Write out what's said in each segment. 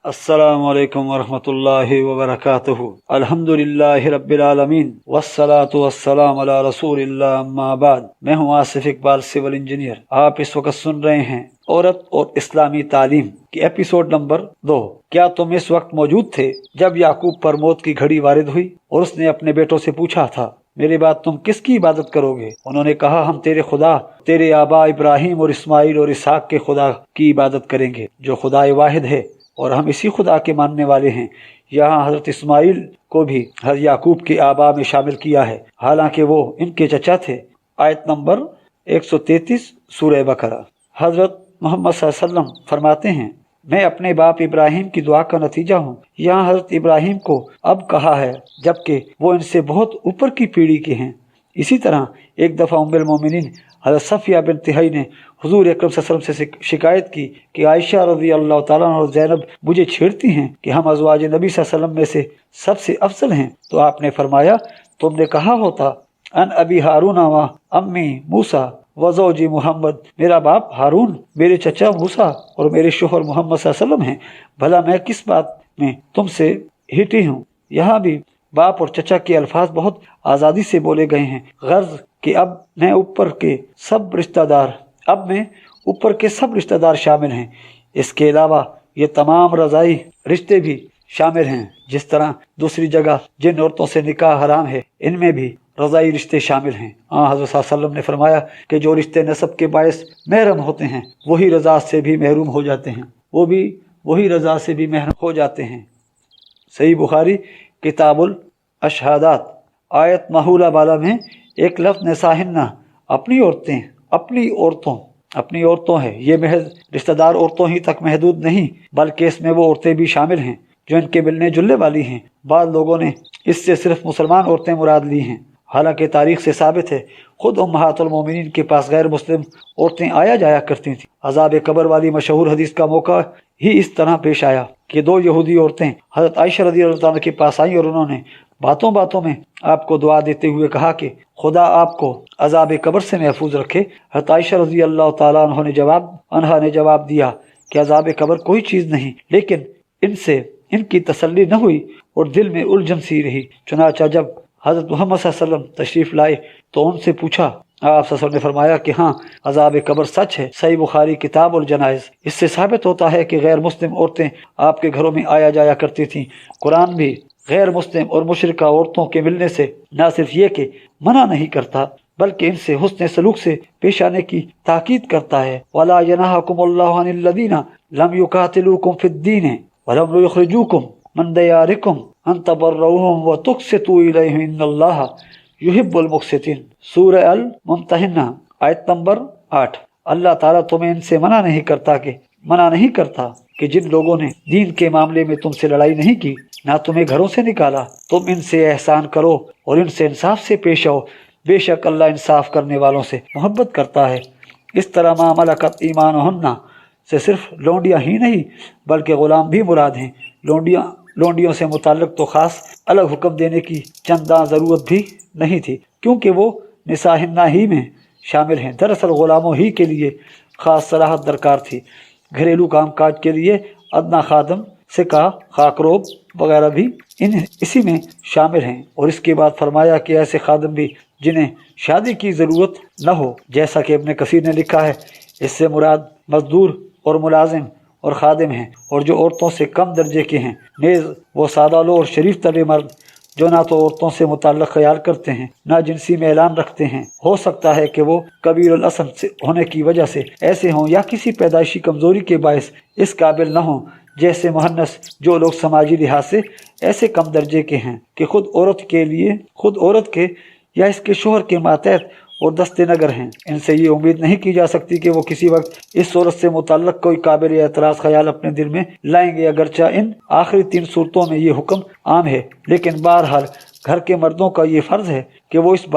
السلام علیکم ورحمۃ اللہ وبرکاتہ۔ الحمدللہ رب العالمین والصلاة والسلام علی رسول اللہ، اما بعد۔ میں ہوں آصف اقبال، سول انجینئر۔ آپ اس وقت سن رہے ہیں عورت اور اسلامی تعلیم کی ایپیسوڈ نمبر 2۔ کیا تم اس وقت موجود تھے جب یعقوب پر موت کی گھڑی وارد ہوئی اور اس نے اپنے بیٹوں سے پوچھا تھا، میرے بعد تم کس کی عبادت کرو گے؟ انہوں نے کہا، ہم تیرے خدا، تیرے آبا ابراہیم اور اسماعیل اور اسحاق کے خدا کی عبادت کریں گے جو خدا واحد ہے، اور ہم اسی خدا کے ماننے والے ہیں۔ یہاں حضرت اسماعیل کو بھی حضرت یعقوب کے آبا میں شامل کیا ہے، حالانکہ وہ ان کے چچا تھے۔ آیت نمبر 133 سورہ بقرہ۔ حضرت محمد صلی اللہ علیہ وسلم فرماتے ہیں، میں اپنے باپ ابراہیم کی دعا کا نتیجہ ہوں۔ یہاں حضرت ابراہیم کو اب کہا ہے جبکہ وہ ان سے بہت اوپر کی پیڑھی کے ہیں۔ اسی طرح ایک دفعہ ام المومنین حضرت صفیہ بنت حی نے حضور اکرم صلی اللہ علیہ وسلم سے شکایت کی کہ عائشہ رضی اللہ تعالیٰ عنہ اور زینب مجھے چھیڑتی ہیں کہ ہم ازواج نبی صلی اللہ علیہ وسلم میں سے سب سے افضل ہیں، تو آپ نے فرمایا، تم نے کہا ہوتا ان ابی ہارون و امی موسیٰ و زوجی محمد، میرا باپ ہارون، میرے چچا موسیٰ اور میرے شوہر محمد صلی اللہ علیہ وسلم ہیں، بھلا میں کس بات میں تم سے ہٹی ہوں؟ یہاں بھی باپ اور چچا کے الفاظ بہت آزادی سے بولے گئے ہیں، غرض کہ اب میں اوپر کے سب رشتہ دار شامل ہیں۔ اس کے علاوہ یہ تمام رضائی رشتے بھی شامل ہیں۔ جس طرح دوسری جگہ جن عورتوں سے نکاح حرام ہے، ان میں بھی رضائی رشتے شامل ہیں۔ حضرت صلی اللہ علیہ وسلم نے فرمایا کہ جو رشتے نسب کے باعث محرم ہوتے ہیں وہی رضا سے بھی محروم ہو جاتے ہیں، وہی رضا سے بھی محروم ہو جاتے ہیں۔ صحیح بخاری کتاب الاشہادات آیت محولہ بالا میں ایک لفظ نساہن، اپنی عورتوں ہے۔ یہ محض رشتہ دار عورتوں ہی تک محدود نہیں، بلکہ اس میں وہ عورتیں بھی شامل ہیں جو ان کے ملنے جلنے والی ہیں۔ بعض لوگوں نے اس سے صرف مسلمان عورتیں مراد لی ہیں، حالانکہ تاریخ سے ثابت ہے خود امہات المومنین کے پاس غیر مسلم عورتیں آیا جایا کرتی تھیں۔ عذاب قبر والی مشہور حدیث کا موقع ہی اس طرح پیش آیا کہ دو یہودی عورتیں حضرت عائشہ رضی اللہ عنہ کے پاس آئیں اور انہوں نے باتوں میں آپ کو دعا دیتے ہوئے کہا کہ خدا آپ کو عذاب قبر سے محفوظ رکھے۔ حضرت عائشہ رضی اللہ تعالیٰ عنہ نے جواب دیا کہ عذاب قبر کوئی چیز نہیں، لیکن ان سے ان کی تسلی نہ ہوئی اور دل میں الجھن سی رہی۔ چنانچہ جب حضرت محمد صلی اللہ علیہ وسلم تشریف لائے تو ان سے پوچھا، آپ صلی اللہ علیہ وسلم نے فرمایا کہ ہاں، عذاب قبر سچ ہے۔ صحیح بخاری کتاب الجنائز۔ اس سے ثابت ہوتا ہے کہ غیر مسلم عورتیں آپ کے گھروں میں آیا جایا کرتی تھیں۔ قرآن بھی غیر مسلم اور مشرکہ عورتوں کے ملنے سے نہ صرف یہ کہ منع نہیں کرتا بلکہ ان سے حسن سلوک سے پیش آنے کی تاکید کرتا ہے۔ وَلَا يَنْهَاكُمُ اللَّهُ عَنِ الَّذِينَ لَمْ يُقَاتِلُوكُمْ فِي الدِّينِ وَلَمْ يُخْرِجُوكُمْ مِنْ دِيَارِكُمْ أَنْ تَبَرُّوهُمْ وَتُقْسِطُوا إِلَيْهِمْ إِنَّ اللَّهَ يُحِبُّ الْمُقْسِطِينَ۔ سورہ الممتحنہ آیت نمبر 8۔ اللہ تعالیٰ تمہیں ان سے منع نہیں کرتا کہ جن لوگوں نے دین کے معاملے میں تم سے لڑائی نہیں کی، نہ تمہیں گھروں سے نکالا، تم ان سے احسان کرو اور ان سے انصاف سے پیش آؤ، بے شک اللہ انصاف کرنے والوں سے محبت کرتا ہے۔ اس طرح ما ملکت ایمانہن سے صرف لونڈیاں ہی نہیں بلکہ غلام بھی مراد ہیں۔ لونڈیوں سے متعلق تو خاص الگ حکم دینے کی چنداں ضرورت بھی نہیں تھی، کیونکہ وہ نساہنہ ہی میں شامل ہیں۔ دراصل غلاموں ہی کے لیے خاص صلاحت درکار تھی۔ گھریلو کام کاج کے لیے ادنا خادم، سکہ، خاکروب وغیرہ بھی اسی میں شامل ہیں۔ اور اس کے بعد فرمایا کہ ایسے خادم بھی جنہیں شادی کی ضرورت نہ ہو، جیسا کہ ابن کثیر نے لکھا ہے، اس سے مراد مزدور اور ملازم اور خادم ہیں، اور جو عورتوں سے کم درجے کے ہیں، نیز وہ سادہ لو اور شریف طبع مرد جو نہ تو عورتوں سے متعلق خیال کرتے ہیں نہ جنسی میلان رکھتے ہیں۔ ہو سکتا ہے کہ وہ کبیر الاسم ہونے کی وجہ سے ایسے ہوں یا کسی پیدائشی کمزوری کے باعث اس قابل نہ ہوں، جیسے مہنس، جو لوگ سماجی لحاظ سے ایسے کم درجے کے ہیں کہ خود عورت کے یا اس کے شوہر کے ماتحت اور دست نگر ہیں۔ ان سے یہ امید نہیں کی جا سکتی کہ وہ کسی وقت اس صورت سے متعلق کوئی قابل اعتراض خیال اپنے دل میں لائیں گے، اگرچہ ان آخری 3 صورتوں میں یہ حکم عام ہے، لیکن بہرحال گھر کے مردوں کا یہ فرض ہے کہ وہ اس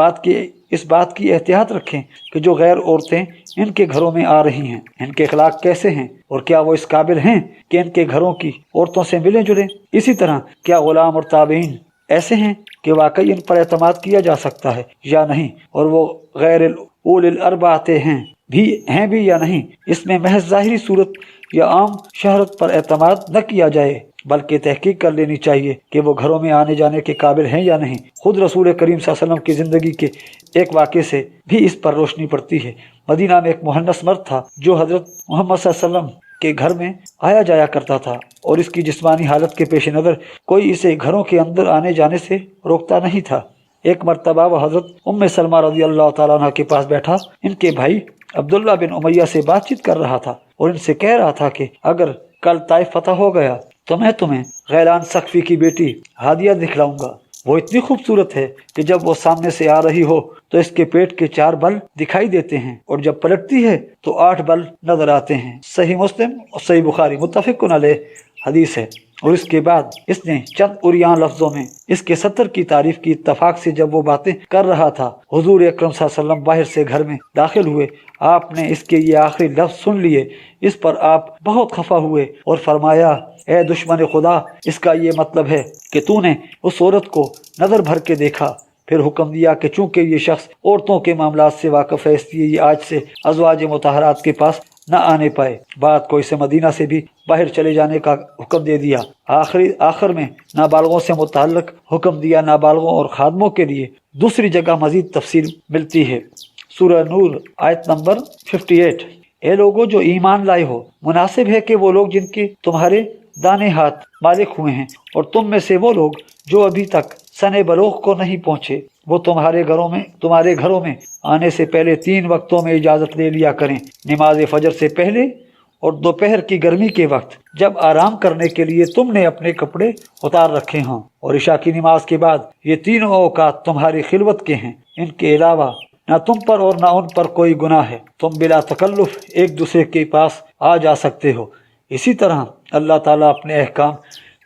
بات کی احتیاط رکھیں کہ جو غیر عورتیں ان کے گھروں میں آ رہی ہیں، ان کے اخلاق کیسے ہیں اور کیا وہ اس قابل ہیں کہ ان کے گھروں کی عورتوں سے ملیں جلیں۔ اسی طرح کیا غلام اور تابعین ایسے ہیں کہ واقعی ان پر اعتماد کیا جا سکتا ہے یا نہیں، اور وہ غیر اول الاربعہ ہیں بھی ہیں بھی یا نہیں, اس میں محض ظاہری صورت یا عام شہرت پر اعتماد نہ کیا جائے بلکہ تحقیق کر لینی چاہیے کہ وہ گھروں میں آنے جانے کے قابل ہیں یا نہیں. خود رسول کریم صلی اللہ علیہ وسلم کی زندگی کے ایک واقعے سے بھی اس پر روشنی پڑتی ہے. مدینہ میں ایک مہنس مرد تھا جو حضرت محمد صلی اللہ علیہ وسلم کے گھر میں آیا جایا کرتا تھا اور اس کی جسمانی حالت کے پیش نظر کوئی اسے گھروں کے اندر آنے جانے سے روکتا نہیں تھا. ایک مرتبہ وہ حضرت ام سلمہ رضی اللہ تعالیٰ عنہ کے پاس بیٹھا ان کے بھائی عبداللہ بن امیہ سے بات چیت کر رہا تھا اور ان سے کہہ رہا تھا کہ اگر کل طائف فتح ہو گیا تو میں تمہیں غیلان سقفی کی بیٹی ہادیہ دکھلاؤں گا. وہ اتنی خوبصورت ہے کہ جب وہ سامنے سے آ رہی ہو تو اس کے پیٹ کے 4 بل دکھائی دیتے ہیں اور جب پلٹتی ہے تو 8 بل نظر آتے ہیں. صحیح مسلم اور صحیح بخاری متفق علیہ حدیث ہے. اور اس کے بعد اس نے چند عریاں لفظوں میں اس کے 70 کی تعریف کی. اتفاق سے جب وہ باتیں کر رہا تھا حضور اکرم صلی اللہ علیہ وسلم باہر سے گھر میں داخل ہوئے. آپ نے اس کے یہ آخری لفظ سن لیے. اس پر آپ بہت خفا ہوئے اور فرمایا اے دشمن خدا, اس کا یہ مطلب ہے کہ تو نے اس عورت کو نظر بھر کے دیکھا. پھر حکم دیا کہ چونکہ یہ شخص عورتوں کے معاملات سے واقف ہے اس لیے یہ آج سے ازواج مطہرات کے پاس نہ آنے پائے. بات کو اسے مدینہ سے بھی باہر چلے جانے کا حکم دے دیا. آخر میں نابالغوں سے متعلق حکم دیا. نابالغوں اور خادموں کے لیے دوسری جگہ مزید تفصیل ملتی ہے. سورہ نور آیت نمبر 58. اے لوگوں جو ایمان لائے ہو, مناسب ہے کہ وہ لوگ جن کے تمہارے دانے ہاتھ مالک ہوئے ہیں اور تم میں سے وہ لوگ جو ابھی تک سن بلوغ کو نہیں پہنچے وہ تمہارے گھروں میں آنے سے پہلے 3 وقتوں میں اجازت لے لیا کریں. نماز فجر سے پہلے اور دوپہر کی گرمی کے وقت جب آرام کرنے کے لیے تم نے اپنے کپڑے اتار رکھے ہوں, اور عشاء کی نماز کے بعد. یہ تینوں اوقات تمہاری خلوت کے ہیں. ان کے علاوہ نہ تم پر اور نہ ان پر کوئی گناہ ہے. تم بلا تکلف ایک دوسرے کے پاس آ جا سکتے ہو. اسی طرح اللہ تعالیٰ اپنے احکام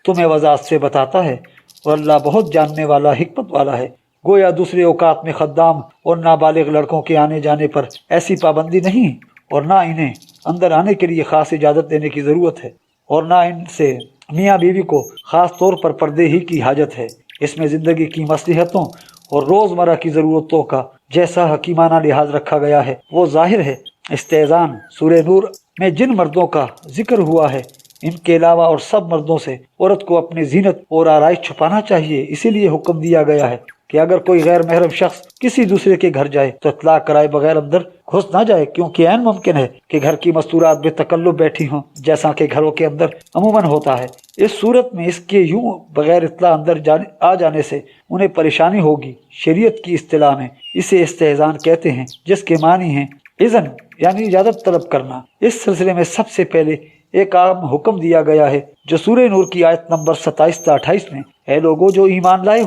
تمہیں وضاحت سے بتاتا ہے اور اللہ بہت جاننے والا حکمت والا ہے. گویا دوسرے اوقات میں خدام اور نابالغ لڑکوں کے آنے جانے پر ایسی پابندی نہیں اور نہ انہیں اندر آنے کے لیے خاص اجازت دینے کی ضرورت ہے اور نہ ان سے میاں بیوی کو خاص طور پر پردے ہی کی حاجت ہے. اس میں زندگی کی مصلحتوں اور روزمرہ کی ضرورتوں کا جیسا حکیمانہ لحاظ رکھا گیا ہے وہ ظاہر ہے. استئذان سورہ نور میں جن مردوں کا ذکر ہوا ہے ان کے علاوہ اور سب مردوں سے عورت کو اپنی زینت اور آرائش چھپانا چاہیے. اسی لیے حکم دیا گیا ہے کہ اگر کوئی غیر محرم شخص کسی دوسرے کے گھر جائے تو اطلاع کرائے بغیر اندر گھس نہ جائے, کیونکہ عین ممکن ہے کہ گھر کی مستورات بے تکلف بیٹھی ہوں جیسا کہ گھروں کے اندر عموماً ہوتا ہے. اس صورت میں اس کے یوں بغیر اطلاع اندر آ جانے سے انہیں پریشانی ہوگی. شریعت کی اصطلاح میں اسے استئذان کہتے ہیں جس کے معنی ہیں اذن یعنی اجازت طلب کرنا. اس سلسلے میں سب سے پہلے ایک عام حکم دیا گیا ہے جو سورہ نور کی آیت نمبر 27 تا 28 میں اے لوگو جو ایمان لائے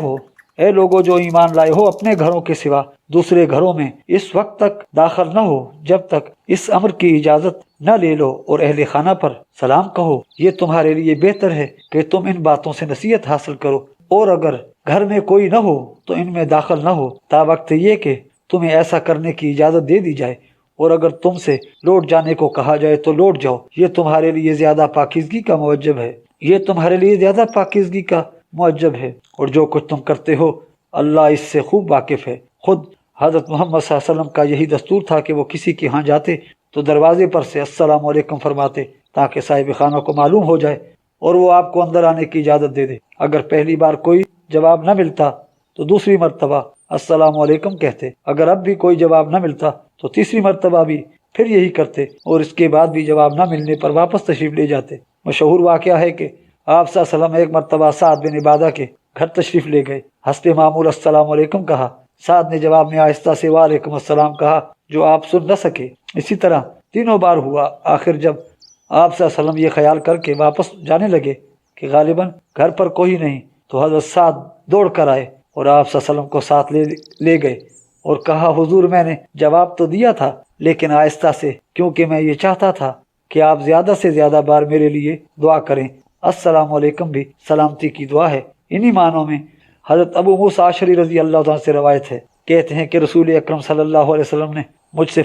ہو اپنے گھروں کے سوا دوسرے گھروں میں اس وقت تک داخل نہ ہو جب تک اس امر کی اجازت نہ لے لو اور اہل خانہ پر سلام کہو. یہ تمہارے لیے بہتر ہے کہ تم ان باتوں سے نصیحت حاصل کرو. اور اگر گھر میں کوئی نہ ہو تو ان میں داخل نہ ہو تا وقت یہ کہ تمہیں ایسا کرنے کی اجازت دے دی جائے, اور اگر تم سے لوٹ جانے کو کہا جائے تو لوٹ جاؤ. یہ تمہارے لیے زیادہ پاکیزگی کا موجب ہے اور جو کچھ تم کرتے ہو اللہ اس سے خوب واقف ہے. خود حضرت محمد صلی اللہ علیہ وسلم کا یہی دستور تھا کہ وہ کسی کے ہاں جاتے تو دروازے پر سے السلام علیکم فرماتے تاکہ صاحب خانہ کو معلوم ہو جائے اور وہ آپ کو اندر آنے کی اجازت دے دے. اگر پہلی بار کوئی جواب نہ ملتا تو دوسری مرتبہ السلام علیکم کہتے. اگر اب بھی کوئی جواب نہ ملتا تو تیسری مرتبہ بھی پھر یہی کرتے اور اس کے بعد بھی جواب نہ ملنے پر واپس تشریف لے جاتے. مشہور واقعہ ہے کہ آپ صلی اللہ علیہ وسلم ایک مرتبہ سعد بن عبادہ کے گھر تشریف لے گئے. حسب معمول السلام علیکم کہا. سعد نے جواب میں آہستہ سے وعلیکم السلام کہا جو آپ سن نہ سکے. اسی طرح 3 بار ہوا. آخر جب آپ صلی اللہ علیہ وسلم یہ خیال کر کے واپس جانے لگے کہ غالباً گھر پر کوئی نہیں تو حضرت سعد دوڑ کر آئے اور آپ صلی اللہ علیہ وسلم کو ساتھ لے گئے اور کہا حضور میں نے جواب تو دیا تھا لیکن آہستہ سے, کیونکہ میں یہ چاہتا تھا کہ آپ زیادہ سے زیادہ بار میرے لیے دعا کریں. السلام علیکم بھی سلامتی کی دعا ہے. انہی معنوں میں حضرت ابو موسیٰ اشعری رضی اللہ عنہ سے روایت ہے, کہتے ہیں کہ رسول اکرم صلی اللہ علیہ وسلم نے مجھ سے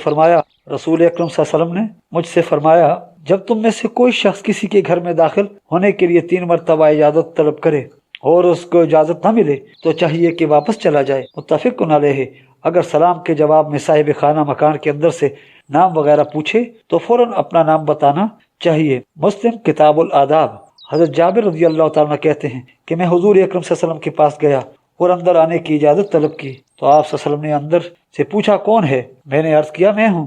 فرمایا جب تم میں سے کوئی شخص کسی کے گھر میں داخل ہونے کے لیے 3 مرتبہ اجازت طلب کرے اور اس کو اجازت نہ ملے تو چاہیے کہ واپس چلا جائے. متفق علیہ. اگر سلام کے جواب میں صاحب خانہ مکان کے اندر سے نام وغیرہ پوچھے تو فوراً اپنا نام بتانا چاہیے۔ مسلم کتاب الآداب۔ حضرت جابر رضی اللہ تعالیٰ عنہ کہتے ہیں کہ میں حضور اکرم صلی اللہ علیہ وسلم کے پاس گیا اور اندر آنے کی اجازت طلب کی تو آپ صلی اللہ علیہ وسلم نے اندر سے پوچھا کون ہے؟ میں نے عرض کیا میں ہوں۔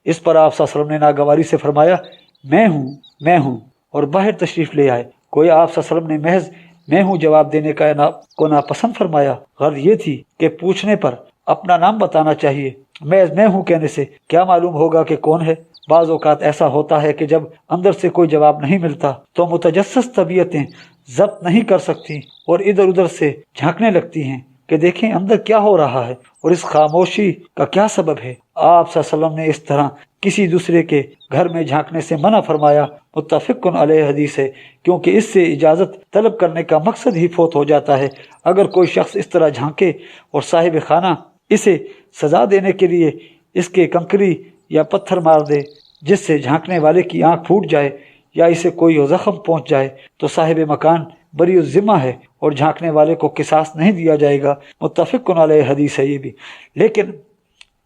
اس پر آپ صلی اللہ علیہ وسلم نے ناگواری سے فرمایا میں ہوں اور باہر تشریف لے آئے۔ کوئی آپ صلی اللہ علیہ وسلم نے محض میں ہوں جواب دینے کو ناپسند فرمایا۔ غرض یہ تھی کہ پوچھنے پر اپنا نام بتانا چاہیے، محض میں ہوں کہنے سے کیا معلوم ہوگا کہ کون ہے؟ بعض اوقات ایسا ہوتا ہے کہ جب اندر سے کوئی جواب نہیں ملتا تو متجسس طبیعتیں ضبط نہیں کر سکتی اور ادھر ادھر سے جھانکنے لگتی ہیں کہ دیکھیں اندر کیا ہو رہا ہے اور اس خاموشی کا کیا سبب ہے۔ آپ صلی اللہ علیہ وسلم نے اس طرح کسی دوسرے کے گھر میں جھانکنے سے منع فرمایا۔ متفق علیہ حدیث ہے، کیونکہ اس سے اجازت طلب کرنے کا مقصد ہی فوت ہو جاتا ہے۔ اگر کوئی شخص اس طرح جھانکے اور صاحب خانہ اسے سزا دینے کے لیے اس کے کنکری یا پتھر مار دے جس سے جھانکنے والے کی آنکھ پھوٹ جائے یا اسے کوئی زخم پہنچ جائے تو صاحب مکان بری الذمہ ہے اور جھانکنے والے کو قصاص نہیں دیا جائے گا۔ متفق علیہ حدیث ہے یہ بھی۔ لیکن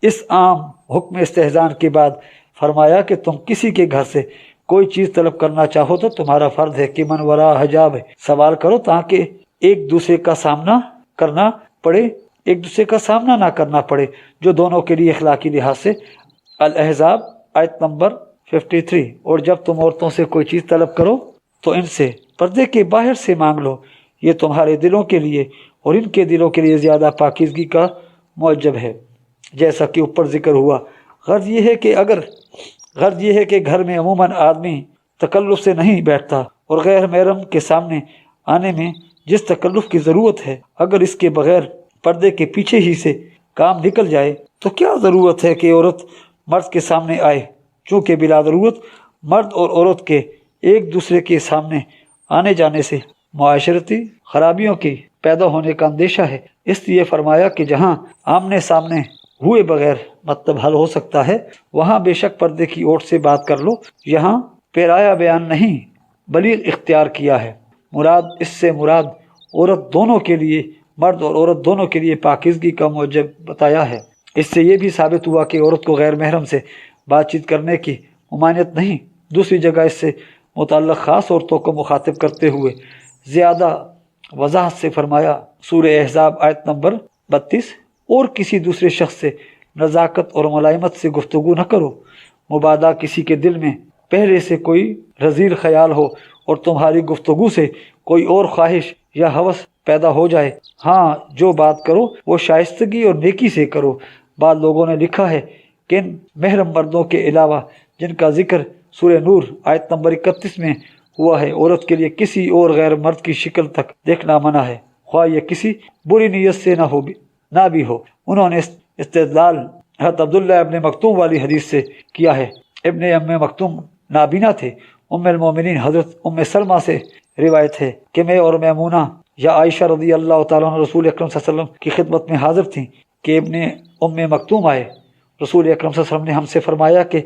اس عام حکم استحزان کے بعد فرمایا کہ تم کسی کے گھر سے کوئی چیز طلب کرنا چاہو تو تمہارا فرض ہے کہ من ورا حجاب ہے سوال کرو تاکہ ایک دوسرے کا سامنا نہ کرنا پڑے جو دونوں کے لیے اخلاقی لحاظ سے۔ الاحزاب آیت نمبر 53۔ اور جب تم عورتوں سے کوئی چیز طلب کرو تو ان سے پردے کے باہر سے مانگ لو، یہ تمہارے دلوں کے لیے اور ان کے دلوں کے لیے زیادہ پاکیزگی کا موجب ہے، جیسا کہ اوپر ذکر ہوا۔ غرض یہ ہے کہ گھر میں عموماً آدمی تکلف سے نہیں بیٹھتا اور غیر محرم کے سامنے آنے میں جس تکلف کی ضرورت ہے اگر اس کے بغیر پردے کے پیچھے ہی سے کام نکل جائے تو کیا ضرورت ہے کہ عورت مرد کے سامنے آئے؟ چونکہ بلا ضرورت مرد اور عورت کے ایک دوسرے کے سامنے آنے جانے سے معاشرتی خرابیوں کی پیدا ہونے کا اندیشہ ہے، اس لیے فرمایا کہ جہاں آمنے سامنے ہوئے بغیر مطلب حل ہو سکتا ہے وہاں بے شک پردے کی اوٹ سے بات کر لو۔ یہاں پیرایا بیان نہیں بلیغ اختیار کیا ہے۔ اس سے مراد عورت دونوں کے لیے، مرد اور عورت دونوں کے لیے پاکیزگی کا موجب بتایا ہے۔ اس سے یہ بھی ثابت ہوا کہ عورت کو غیر محرم سے بات چیت کرنے کی ممانعت نہیں۔ دوسری جگہ اس سے متعلق خاص عورتوں کو مخاطب کرتے ہوئے زیادہ وضاحت سے فرمایا، سورہ احزاب آیت نمبر 32، اور کسی دوسرے شخص سے نزاکت اور ملائمت سے گفتگو نہ کرو، مبادا کسی کے دل میں پہلے سے کوئی رذیل خیال ہو اور تمہاری گفتگو سے کوئی اور خواہش یا ہوس پیدا ہو جائے۔ ہاں جو بات کرو وہ شائستگی اور نیکی سے کرو۔ بعض لوگوں نے لکھا ہے کہ ان محرم مردوں کے علاوہ جن کا ذکر سورہ نور آیت نمبر 31 میں ہوا ہے، عورت کے لیے کسی اور غیر مرد کی شکل تک دیکھنا منع ہے، خواہ یہ کسی بری نیت سے نہ بھی ہو۔ انہوں نے استدلال حضرت عبداللہ ابن مکتوم والی حدیث سے کیا ہے۔ ابن ام مکتوم نابینا تھے۔ ام المومنین حضرت ام سلمہ سے روایت ہے کہ میں اور میمونہ یا عائشہ رضی اللہ تعالیٰ عنہ رسول اکرم صلی اللہ علیہ وسلم کی خدمت میں حاضر تھیں کہ ابن ام مکتوم آئے۔ رسول اکرم صلی اللہ علیہ وسلم نے ہم سے فرمایا کہ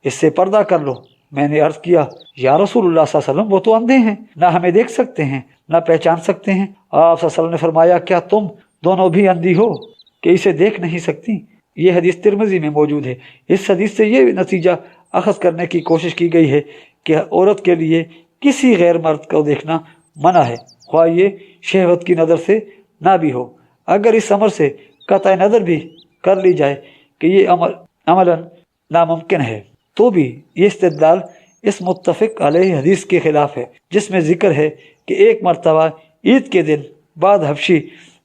اس سے پردہ کر لو۔ میں نے عرض کیا یا رسول اللہ صلی اللہ علیہ وسلم وہ تو اندھے ہیں، نہ ہمیں دیکھ سکتے ہیں نہ پہچان سکتے ہیں۔ آپ صلی اللہ علیہ وسلم نے فرمایا کیا تم دونوں بھی اندھی ہو کہ اسے دیکھ نہیں سکتی؟ یہ حدیث ترمذی میں موجود ہے۔ اس حدیث سے یہ نتیجہ اخذ کرنے کی کوشش کی گئی ہے کہ عورت کے لیے کسی غیر مرد کو دیکھنا منع ہے، خواہ یہ شہوت کی نظر سے نہ بھی ہو۔ اگر اس امر سے قطع نظر بھی کر لی جائے کہ یہ عملاً ناممکن ہے تو بھی یہ استدلال اس متفق علیہ حدیث کے خلاف ہے جس میں ذکر ہے کہ ایک مرتبہ عید کے دن بعد حبشی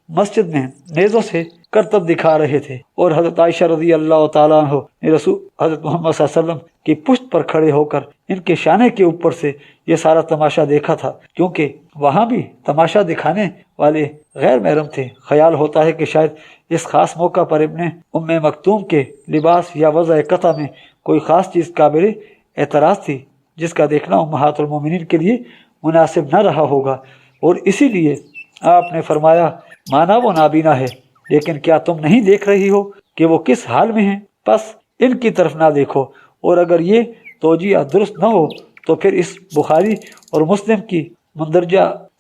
مسجد میں نیزوں سے کرتب دکھا رہے تھے اور حضرت عائشہ رضی اللہ تعالیٰ عنہ نے رسول حضرت محمد صلی اللہ علیہ وسلم کی پشت پر کھڑے ہو کر ان کے شانے کے اوپر سے یہ سارا تماشا دیکھا تھا، کیونکہ وہاں بھی تماشا دکھانے والے غیر محرم تھے۔ خیال ہوتا ہے کہ شاید اس خاص موقع پر ابن ام مکتوم کے لباس یا وضع قطع میں کوئی خاص چیز قابل اعتراض تھی جس کا دیکھنا امہات المومنین کے لیے مناسب نہ رہا ہوگا، اور اسی لیے آپ نے فرمایا مانا وہ نابینا ہے لیکن کیا تم نہیں دیکھ رہی ہو کہ وہ کس حال میں ہیں؟ پس ان کی طرف نہ دیکھو۔ اور اگر یہ توجیہ درست نہ ہو تو پھر اس بخاری اور مسلم کی مندرجہ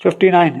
59,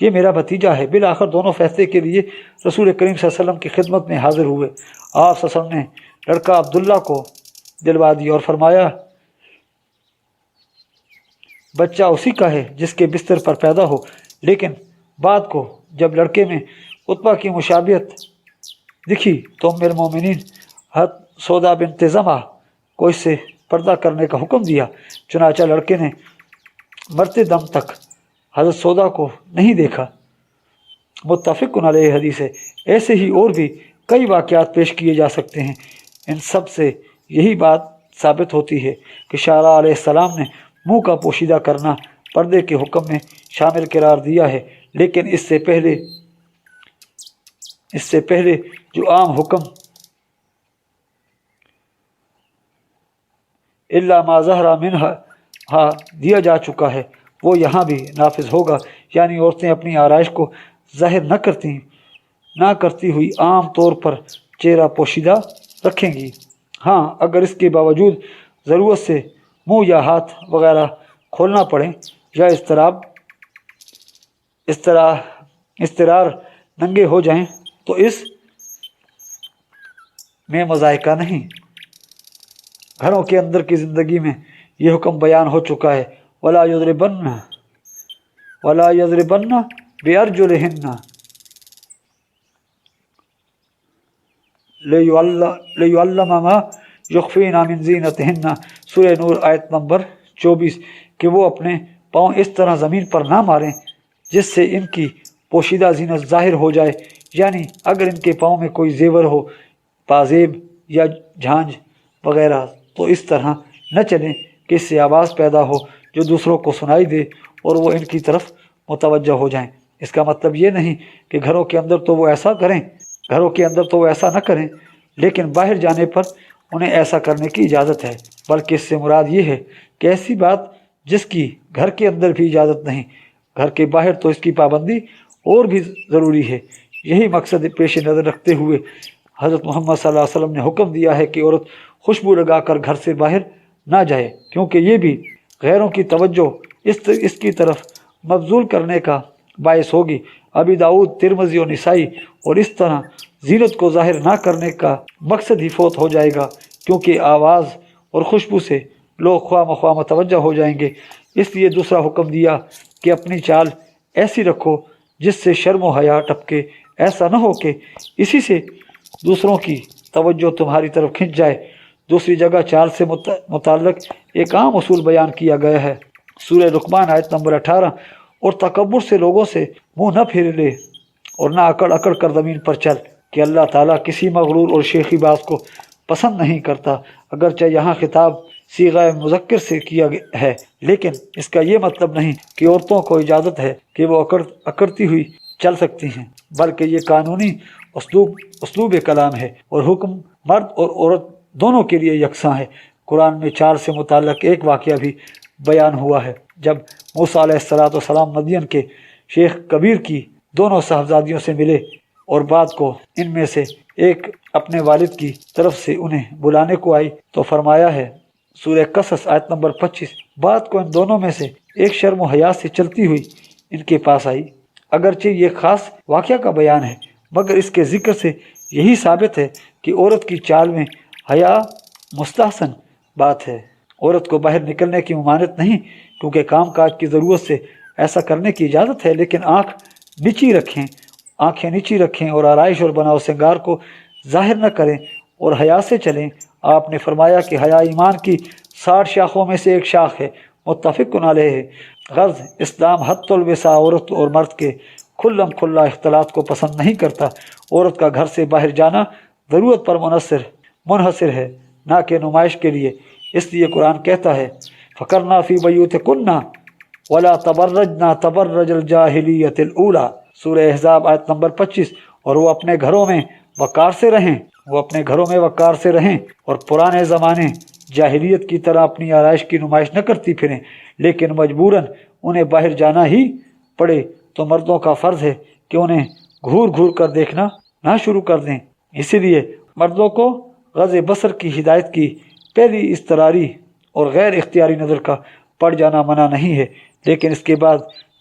یہ میرا بھتیجا ہے۔ بالآخر دونوں فیصلے کے لیے رسول کریم صلی اللہ علیہ وسلم کی خدمت میں حاضر ہوئے۔ آپ صلی اللہ علیہ وسلم نے لڑکا عبداللہ کو دلوا دی اور فرمایا بچہ اسی کا ہے جس کے بستر پر پیدا ہو، لیکن بعد کو جب لڑکے میں عتبہ کی مشابہت دکھی تو ام المومنین حضرت سودا بنت زمعہ کو اس سے پردہ کرنے کا حکم دیا۔ چنانچہ لڑکے نے مرتے دم تک حضرت سودا کو نہیں دیکھا۔ متفق علیہ حدیث ہے۔ ایسے ہی اور بھی کئی واقعات پیش کیے جا سکتے ہیں۔ ان سب سے یہی بات ثابت ہوتی ہے کہ شعراء علیہ السلام نے منہ کا پوشیدہ کرنا پردے کے حکم میں شامل قرار دیا ہے، لیکن اس سے پہلے جو عام حکم الا ما ظہر منہا دیا جا چکا ہے وہ یہاں بھی نافذ ہوگا، یعنی عورتیں اپنی آرائش کو ظاہر نہ کرتی ہوئی عام طور پر چہرہ پوشیدہ رکھیں گی۔ ہاں، اگر اس کے باوجود ضرورت سے منہ یا ہاتھ وغیرہ کھولنا پڑے یا استرار ننگے ہو جائیں تو اس میں مذائقہ نہیں۔ گھروں کے اندر کی زندگی میں یہ حکم بیان ہو چکا ہے، وَلَا يَضْرِبَنَّ بِأَرْجُلِهِنَّ لِيُعَلَّمَ مَا يُخْفِينَ مِنْ زِينَتِهِنَّ سورہ نور آیت نمبر 24، کہ وہ اپنے پاؤں اس طرح زمین پر نہ ماریں جس سے ان کی پوشیدہ زینت ظاہر ہو جائے، یعنی اگر ان کے پاؤں میں کوئی زیور ہو، پازیب یا جھانجھ وغیرہ، تو اس طرح نہ چلیں کہ اس سے آواز پیدا ہو جو دوسروں کو سنائی دے اور وہ ان کی طرف متوجہ ہو جائیں۔ اس کا مطلب یہ نہیں کہ گھروں کے اندر تو وہ ایسا نہ کریں، لیکن باہر جانے پر انہیں ایسا کرنے کی اجازت ہے، بلکہ اس سے مراد یہ ہے کہ ایسی بات جس کی گھر کے اندر بھی اجازت نہیں، گھر کے باہر تو اس کی پابندی اور بھی ضروری ہے۔ یہی مقصد پیش نظر رکھتے ہوئے حضرت محمد صلی اللہ علیہ وسلم نے حکم دیا ہے کہ عورت خوشبو لگا کر گھر سے باہر نہ جائے، کیونکہ یہ بھی غیروں کی توجہ اس کی طرف مبذول کرنے کا باعث ہوگی۔ ابی داؤد، ترمذی اور نسائی، اور اس طرح زینت کو ظاہر نہ کرنے کا مقصد ہی فوت ہو جائے گا، کیونکہ آواز اور خوشبو سے لوگ خواہ مخواہ متوجہ ہو جائیں گے۔ اس لیے دوسرا حکم دیا کہ اپنی چال ایسی رکھو جس سے شرم و حیا ٹپکے، ایسا نہ ہو کہ اسی سے دوسروں کی توجہ تمہاری طرف کھنچ جائے۔ دوسری جگہ چال سے متعلق ایک عام اصول بیان کیا گیا ہے، سورہ لقمان آیت نمبر 18، اور تکبر سے لوگوں سے منہ نہ پھیر لے اور نہ اکڑ اکڑ کر زمین پر چل، کہ اللہ تعالیٰ کسی مغرور اور شیخی باز کو پسند نہیں کرتا۔ اگرچہ یہاں خطاب صیغہ مذکر سے کیا ہے، لیکن اس کا یہ مطلب نہیں کہ عورتوں کو اجازت ہے کہ وہ اکڑتی ہوئی چل سکتی ہیں، بلکہ یہ قانونی اسلوب کلام ہے، اور حکم مرد اور عورت دونوں کے لیے یکساں ہے۔ قرآن میں چال سے متعلق ایک واقعہ بھی بیان ہوا ہے، جب موسیٰ علیہ السلام مدین کے شیخ کبیر کی دونوں صاحبزادیوں سے ملے اور بعد کو ان میں سے ایک اپنے والد کی طرف سے انہیں بلانے کو آئی تو فرمایا ہے، سورہ قصص آیت نمبر 25، بعد کو ان دونوں میں سے ایک شرم و حیا سے چلتی ہوئی ان کے پاس آئی۔ اگرچہ یہ خاص واقعہ کا بیان ہے، مگر اس کے ذکر سے یہی ثابت ہے کہ عورت کی چال میں حیا مستحسن بات ہے۔ عورت کو باہر نکلنے کی ممانعت نہیں، کیونکہ کام کاج کی ضرورت سے ایسا کرنے کی اجازت ہے، لیکن آنکھیں نیچی رکھیں اور آرائش اور بناؤ سنگار کو ظاہر نہ کریں اور حیا سے چلیں۔ آپ نے فرمایا کہ حیا ایمان کی 60 شاخوں میں سے ایک شاخ ہے، متفق علیہ ہے۔ غرض اسلام حد الوسع عورت اور مرد کے کھلم کھلا اختلاط کو پسند نہیں کرتا۔ عورت کا گھر سے باہر جانا ضرورت پر منحصر ہے، نہ کہ نمائش کے لیے۔ اس لیے قرآن کہتا ہے فَقَرْنَا فِي بَيُوتِكُنَّ وَلَا تَبَرَّجْنَا تَبَرَّجَ الْجَاهِلِيَّةِ الْأُولَى سورہ احزاب آیت نمبر 25، اور وہ اپنے گھروں میں وقار سے رہیں اور پرانے زمانے جاہلیت کی طرح اپنی آرائش کی نمائش نہ کرتی پھریں، لیکن مجبوراً انہیں باہر جانا ہی پڑے تو مردوں کا فرض ہے کہ انہیں گھور گھور کر دیکھنا نہ شروع کر دیں۔ اسی لیے مردوں کو غض بصر کی ہدایت کی پہلی اضطراری اور غیر اختیاری نظر کا پڑ جانا منع نہیں ہے، لیکن اس کے بعد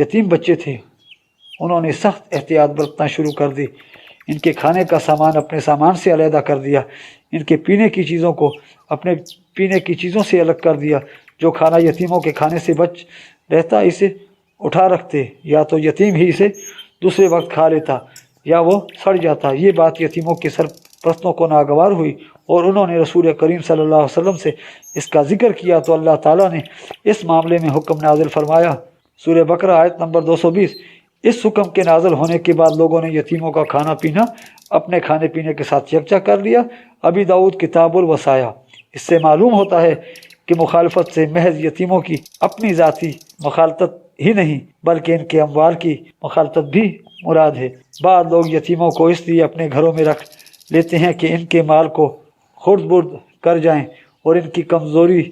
یتیم بچے تھے انہوں نے سخت احتیاط برتنا شروع کر دی، ان کے کھانے کا سامان اپنے سامان سے علیحدہ کر دیا، ان کے پینے کی چیزوں کو اپنے پینے کی چیزوں سے الگ کر دیا، جو کھانا یتیموں کے کھانے سے بچ رہتا اسے اٹھا رکھتے، یا تو یتیم ہی اسے دوسرے وقت کھا لیتا یا وہ سڑ جاتا۔ یہ بات یتیموں کے سرپرستوں کو ناگوار ہوئی اور انہوں نے رسول کریم صلی اللہ علیہ وسلم سے اس کا ذکر کیا تو اللہ تعالیٰ نے اس معاملے میں حکم نازل فرمایا۔ سورہ بقرہ آیت نمبر 220۔ اس حکم کے نازل ہونے کے بعد لوگوں نے یتیموں کا کھانا پینا اپنے کھانے پینے کے ساتھ یکجا کر لیا۔ ابی داؤد کتاب الوصایا۔ اس سے معلوم ہوتا ہے کہ مخالفت سے محض یتیموں کی اپنی ذاتی مخالطت ہی نہیں بلکہ ان کے اموال کی مخالطت بھی مراد ہے۔ بعض لوگ یتیموں کو اس لیے اپنے گھروں میں رکھ لیتے ہیں کہ ان کے مال کو خرد برد کر جائیں اور ان کی کمزوری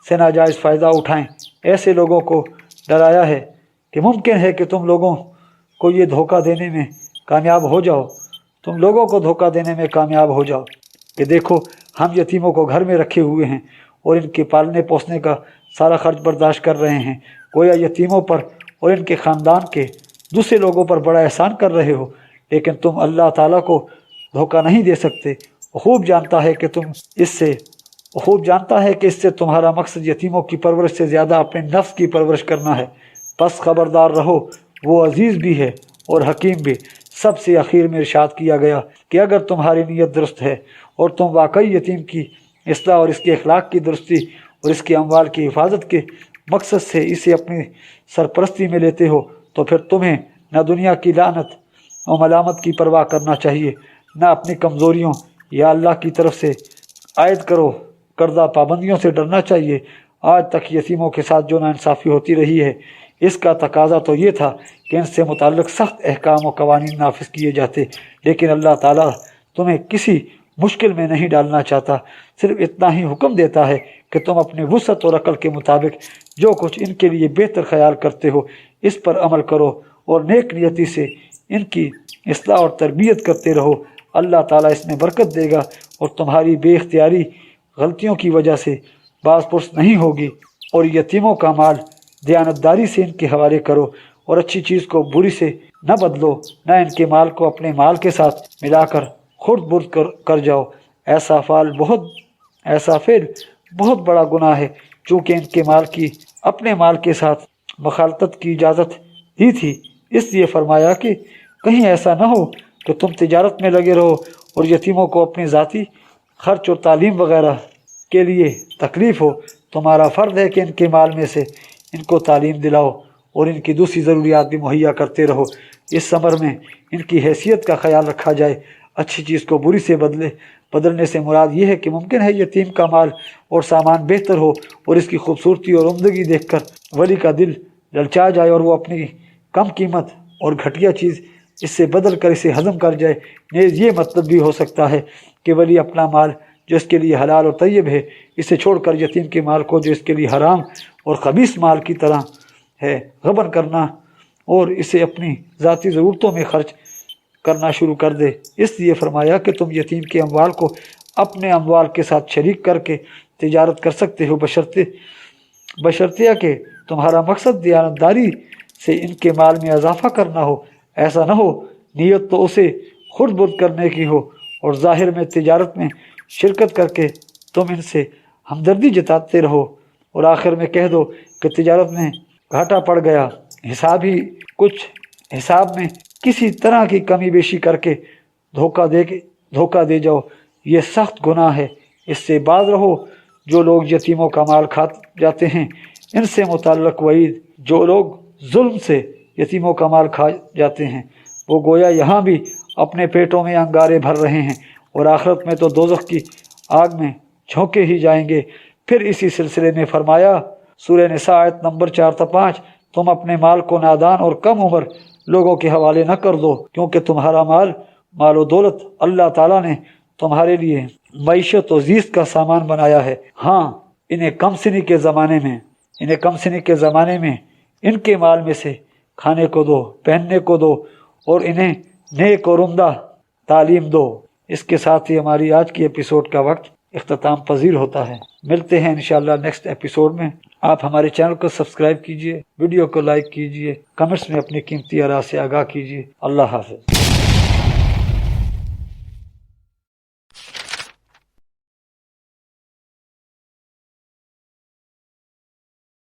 سے ناجائز فائدہ اٹھائیں۔ ایسے لوگوں کو ڈرایا ہے کہ ممکن ہے کہ تم لوگوں کو یہ دھوکہ دینے میں کامیاب ہو جاؤ، تم لوگوں کو دھوکہ دینے میں کامیاب ہو جاؤ کہ دیکھو ہم یتیموں کو گھر میں رکھے ہوئے ہیں اور ان کے پالنے پوسنے کا سارا خرچ برداشت کر رہے ہیں، گویا یتیموں پر اور ان کے خاندان کے دوسرے لوگوں پر بڑا احسان کر رہے ہو، لیکن تم اللہ تعالیٰ کو دھوکہ نہیں دے سکتے۔ خوب جانتا ہے کہ اس سے تمہارا مقصد یتیموں کی پرورش سے زیادہ اپنے نفس کی پرورش کرنا ہے، بس خبردار رہو وہ عزیز بھی ہے اور حکیم بھی۔ سب سے اخیر میں ارشاد کیا گیا کہ اگر تمہاری نیت درست ہے اور تم واقعی یتیم کی اصلاح اور اس کے اخلاق کی درستی اور اس کے اموال کی حفاظت کے مقصد سے اسے اپنی سرپرستی میں لیتے ہو تو پھر تمہیں نہ دنیا کی لعنت اور ملامت کی پرواہ کرنا چاہیے، نہ اپنی کمزوریوں یا اللہ کی طرف سے عائد کردہ پابندیوں سے ڈرنا چاہیے۔ آج تک یتیموں کے ساتھ جو ناانصافی ہوتی رہی ہے اس کا تقاضا تو یہ تھا کہ ان سے متعلق سخت احکام و قوانین نافذ کیے جاتے، لیکن اللہ تعالیٰ تمہیں کسی مشکل میں نہیں ڈالنا چاہتا، صرف اتنا ہی حکم دیتا ہے کہ تم اپنے وسعت اور عقل کے مطابق جو کچھ ان کے لیے بہتر خیال کرتے ہو اس پر عمل کرو اور نیک نیتی سے ان کی اصلاح اور تربیت کرتے رہو۔ اللہ تعالیٰ اس میں برکت دے گا اور تمہاری بے اختیاری غلطیوں کی وجہ سے باز پرس نہیں ہوگی۔ اور یتیموں کا مال دیانتداری سے ان کے حوالے کرو اور اچھی چیز کو بری سے نہ بدلو، نہ ان کے مال کو اپنے مال کے ساتھ ملا کر خرد برد کر جاؤ۔ ایسا فعل بہت بڑا گناہ ہے، چونکہ ان کے مال کی اپنے مال کے ساتھ مخالطت کی اجازت ہی تھی، اس لیے فرمایا کہ کہیں ایسا نہ ہو کہ تم تجارت میں لگے رہو اور یتیموں کو اپنی ذاتی خرچ اور تعلیم وغیرہ کے لیے تکلیف ہو۔ تمہارا فرض ہے کہ ان کے مال میں سے ان کو تعلیم دلاؤ اور ان کی دوسری ضروریات بھی مہیا کرتے رہو۔ اس عمر میں ان کی حیثیت کا خیال رکھا جائے۔ اچھی چیز کو بری سے بدلنے سے مراد یہ ہے کہ ممکن ہے یتیم کا مال اور سامان بہتر ہو اور اس کی خوبصورتی اور عمدگی دیکھ کر ولی کا دل للچا جائے اور وہ اپنی کم قیمت اور گھٹیا چیز اس سے بدل کر اسے ہضم کر جائے۔ نیز یہ مطلب بھی ہو سکتا ہے کہ ولی اپنا مال جو اس کے لیے حلال اور طیب ہے اسے چھوڑ کر یتیم کے مال کو جو اس کے لیے حرام اور خبیث مال کی طرح ہے غبن کرنا اور اسے اپنی ذاتی ضرورتوں میں خرچ کرنا شروع کر دے۔ اس لیے فرمایا کہ تم یتیم کے اموال کو اپنے اموال کے ساتھ شریک کر کے تجارت کر سکتے ہو، بشرطیہ کہ تمہارا مقصد دیانتداری سے ان کے مال میں اضافہ کرنا ہو۔ ایسا نہ ہو نیت تو اسے خرد برد کرنے کی ہو اور ظاہر میں تجارت میں شرکت کر کے تم ان سے ہمدردی جتاتے رہو اور آخر میں کہہ دو کہ تجارت میں گھاٹا پڑ گیا، حساب میں کسی طرح کی کمی بیشی کر کے دھوکہ دے جاؤ۔ یہ سخت گناہ ہے، اس سے باز رہو۔ جو لوگ یتیموں کا مال کھا جاتے ہیں ان سے متعلق وعید، جو لوگ ظلم سے یتیموں کا مال کھا جاتے ہیں وہ گویا یہاں بھی اپنے پیٹوں میں انگارے بھر رہے ہیں اور آخرت میں تو دوزخ کی آگ میں جھونکے ہی جائیں گے۔ پھر اسی سلسلے میں فرمایا سورہ نساء آیت نمبر 4-5، تم اپنے مال کو نادان اور کم عمر لوگوں کے حوالے نہ کر دو، کیونکہ تمہارا مال و دولت اللہ تعالیٰ نے تمہارے لیے معیشت و زیست کا سامان بنایا ہے۔ ہاں انہیں کم سنی کے زمانے میں ان کے مال میں سے کھانے کو دو، پہننے کو دو اور انہیں نیک اور عمدہ تعلیم دو۔ اس کے ساتھ ہی ہماری آج کی ایپیسوڈ کا وقت اختتام پذیر ہوتا ہے۔ ملتے ہیں انشاءاللہ نیکسٹ ایپیسوڈ میں۔ آپ ہمارے چینل کو سبسکرائب کیجئے، ویڈیو کو لائک کیجئے، کمنٹس میں اپنی قیمتی آراء سے آگاہ کیجئے۔ اللہ حافظ۔